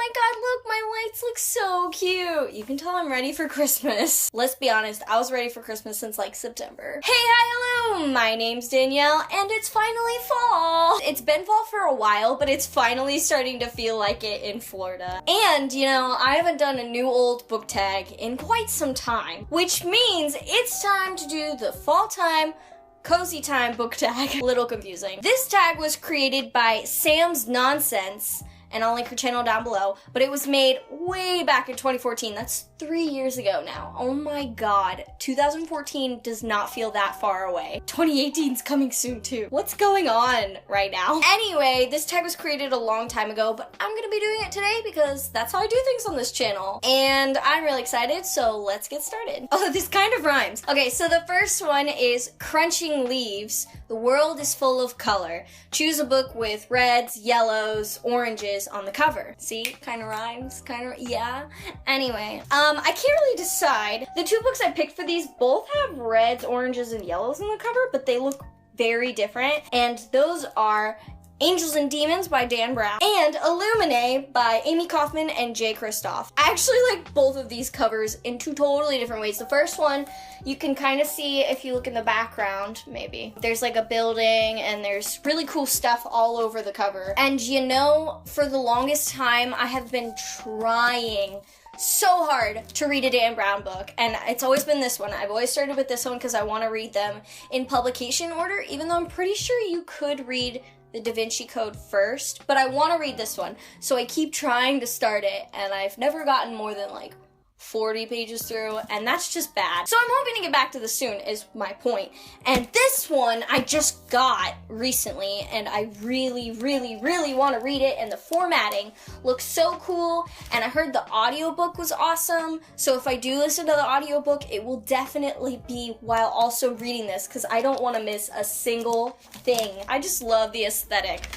my god, look, my lights look so cute. You can tell I'm ready for Christmas. Let's be honest, I was ready for Christmas since like September. Hey, hi, hello, my name's Danielle, and it's finally fall. It's been fall for a while, but it's finally starting to feel like it in Florida. And, you know, I haven't done a new old book tag in quite some time, which means it's time to do the fall time cozy time book tag. A little confusing. This tag was created by Sam's Nonsense, and I'll link her channel down below, but it was made way back in 2014. That's 3 years ago now. Oh my god. 2014 does not feel that far away. 2018's coming soon too. What's going on right now? Anyway, this tag was created a long time ago, but I'm gonna be doing it today because that's how I do things on this channel. And I'm really excited, so let's get started. Oh, this kind of rhymes. Okay, so the first one is Crunching Leaves. The world is full of color. Choose a book with reds, yellows, oranges on the cover. See, kind of rhymes, yeah. Anyway, I can't really decide. The two books I picked for these both have reds, oranges, and yellows on the cover, but they look very different. And those are Angels and Demons by Dan Brown and Illuminae by Amy Kaufman and Jay Kristoff. I actually like both of these covers in two totally different ways. The first one, you can kind of see if you look in the background, maybe. There's like a building and there's really cool stuff all over the cover. And you know, for the longest time, I have been trying so hard to read a Dan Brown book, and it's always been this one. I've always started with this one because I want to read them in publication order, even though I'm pretty sure you could read the Da Vinci Code first, but I want to read this one, so I keep trying to start it, and I've never gotten more than like 40 pages through, and that's just bad. So I'm hoping to get back to this soon, is my point. And this one I just got recently, and I really, really, really want to read it, and the formatting looks so cool, and I heard the audiobook was awesome, so if I do listen to the audiobook, it will definitely be while also reading this, because I don't want to miss a single thing. I just love the aesthetic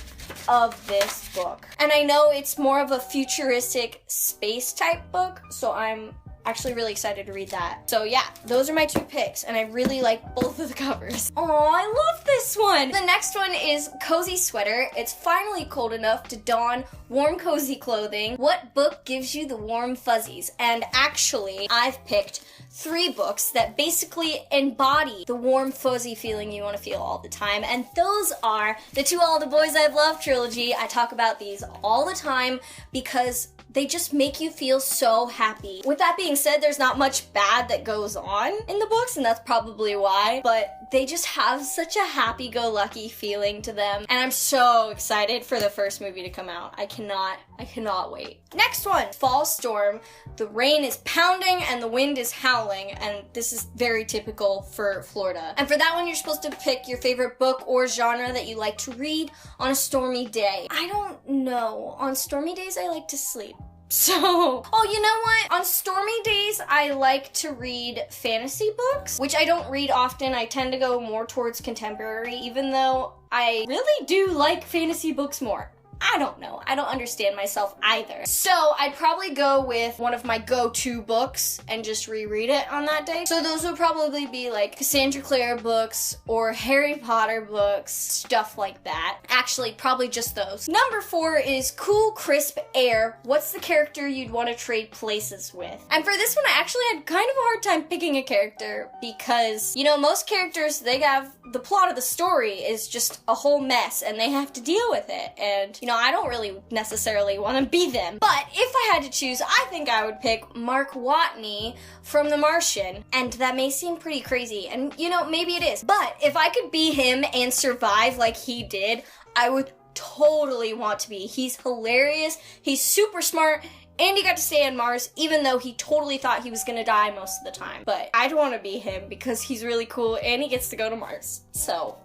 of this book. And I know it's more of a futuristic space type book, so I'm actually really excited to read that. So yeah, those are my two picks, and I really like both of the covers. Oh, I love this one! The next one is Cozy Sweater. It's finally cold enough to don warm cozy clothing. What book gives you the warm fuzzies? And actually, I've picked 3 books that basically embody the warm fuzzy feeling you want to feel all the time, and those are the To All the Boys I've Loved trilogy. I talk about these all the time because they just make you feel so happy. With that being said, there's not much bad that goes on in the books, and that's probably why, but they just have such a happy-go-lucky feeling to them, and I'm so excited for the first movie to come out. I cannot wait. Next one, Fall Storm. The rain is pounding and the wind is howling, and this is very typical for Florida. And for that one, you're supposed to pick your favorite book or genre that you like to read on a stormy day. I don't know. On stormy days, I like to sleep. So, oh, you know what? On stormy days, I like to read fantasy books, which I don't read often. I tend to go more towards contemporary, even though I really do like fantasy books more. I don't know. I don't understand myself either. So I'd probably go with one of my go-to books and just reread it on that day. So those would probably be like Cassandra Clare books or Harry Potter books, stuff like that. Actually, probably just those. Number 4 is Cool Crisp Air. What's the character you'd want to trade places with? And for this one, I actually had kind of a hard time picking a character because, you know, most characters, they have the plot of the story is just a whole mess and they have to deal with it. And, you know, I don't really necessarily want to be them. But if I had to choose, I think I would pick Mark Watney from The Martian. And that may seem pretty crazy, and you know, maybe it is. But if I could be him and survive like he did, I would totally want to be. He's hilarious, he's super smart, and he got to stay on Mars, even though he totally thought he was gonna die most of the time. But I'd want to be him because he's really cool and he gets to go to Mars. So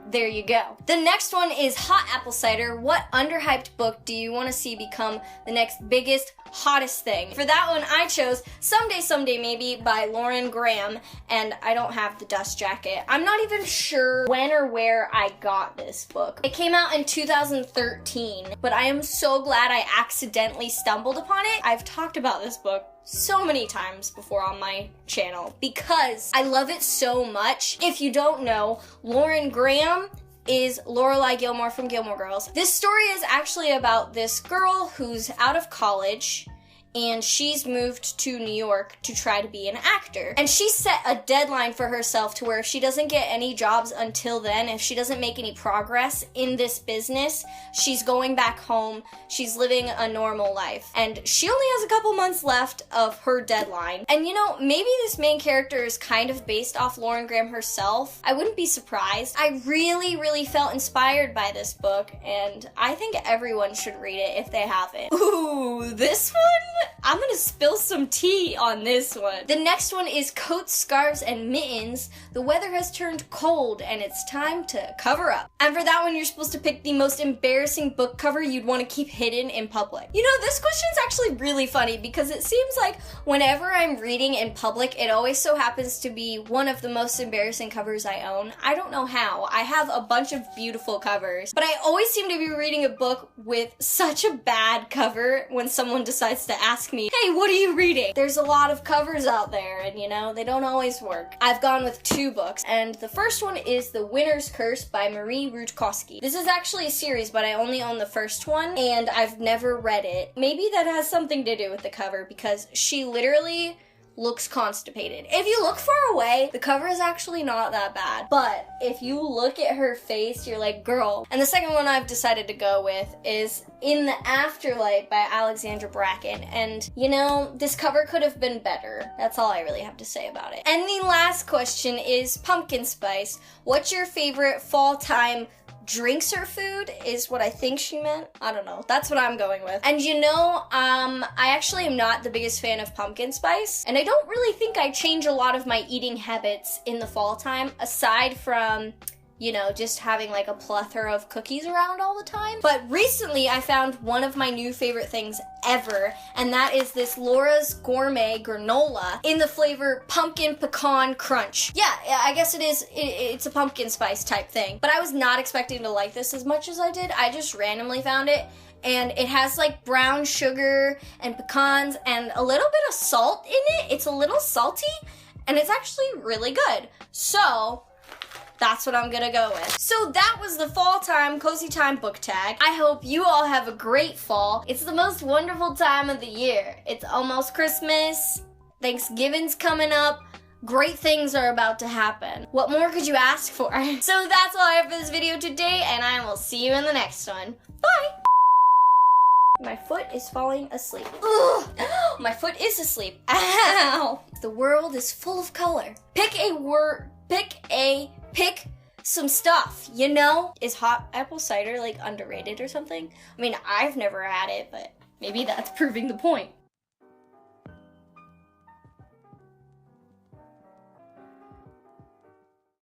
there you go. The next one is Hot Apple Cider. What underhyped book do you want to see become the next biggest, hottest thing? For that one, I chose Someday, Someday Maybe by Lauren Graham, and I don't have the dust jacket. I'm not even sure when or where I got this book. It came out in 2013, but I am so glad I accidentally stumbled upon it. I've talked about this book so many times before on my channel because I love it so much. If you don't know, Lauren Graham is Lorelai Gilmore from Gilmore Girls. This story is actually about this girl who's out of college, and she's moved to New York to try to be an actor. And she set a deadline for herself to where if she doesn't get any jobs until then, if she doesn't make any progress in this business, she's going back home, she's living a normal life. And she only has a couple months left of her deadline. And you know, maybe this main character is kind of based off Lauren Graham herself. I wouldn't be surprised. I really felt inspired by this book, and I think everyone should read it if they haven't. Ooh, this one? I'm gonna spill some tea on this one. The next one is Coats, Scarves, and Mittens. The weather has turned cold and it's time to cover up. And for that one, you're supposed to pick the most embarrassing book cover you'd want to keep hidden in public. You know, this question's actually really funny because it seems like whenever I'm reading in public, it always so happens to be one of the most embarrassing covers I own. I don't know how. I have a bunch of beautiful covers, but I always seem to be reading a book with such a bad cover when someone decides to ask me, hey, what are you reading? There's a lot of covers out there, and you know, they don't always work. I've gone with 2 books, and the first one is The Winner's Curse by Marie Rutkowski. This is actually a series, but I only own the first one, and I've never read it. Maybe that has something to do with the cover, because she literally looks constipated. If you look far away, the cover is actually not that bad. But if you look at her face, you're like, girl. And the second one I've decided to go with is In the Afterlife by Alexandra Bracken. And, you know, this cover could have been better. That's all I really have to say about it. And the last question is pumpkin spice. What's your favorite fall time drinks or food is what I think she meant. I don't know. That's what I'm going with. And you know, I actually am not the biggest fan of pumpkin spice, and I don't really think I change a lot of my eating habits in the fall time, aside from, you know, just having like a plethora of cookies around all the time. But recently I found one of my new favorite things ever, and that is this Laura's Gourmet Granola in the flavor Pumpkin Pecan Crunch. Yeah, I guess it is. It's a pumpkin spice type thing. But I was not expecting to like this as much as I did. I just randomly found it, and it has like brown sugar and pecans and a little bit of salt in it. It's a little salty, and it's actually really good. So that's what I'm gonna go with. So that was the fall time, cozy time book tag. I hope you all have a great fall. It's the most wonderful time of the year. It's almost Christmas. Thanksgiving's coming up. Great things are about to happen. What more could you ask for? So that's all I have for this video today, and I will see you in the next one. Bye! My foot is falling asleep. Ugh. My foot is asleep. Ow! The world is full of color. Pick a word. Pick some stuff, you know? Is hot apple cider like underrated or something? I mean, I've never had it, but maybe that's proving the point.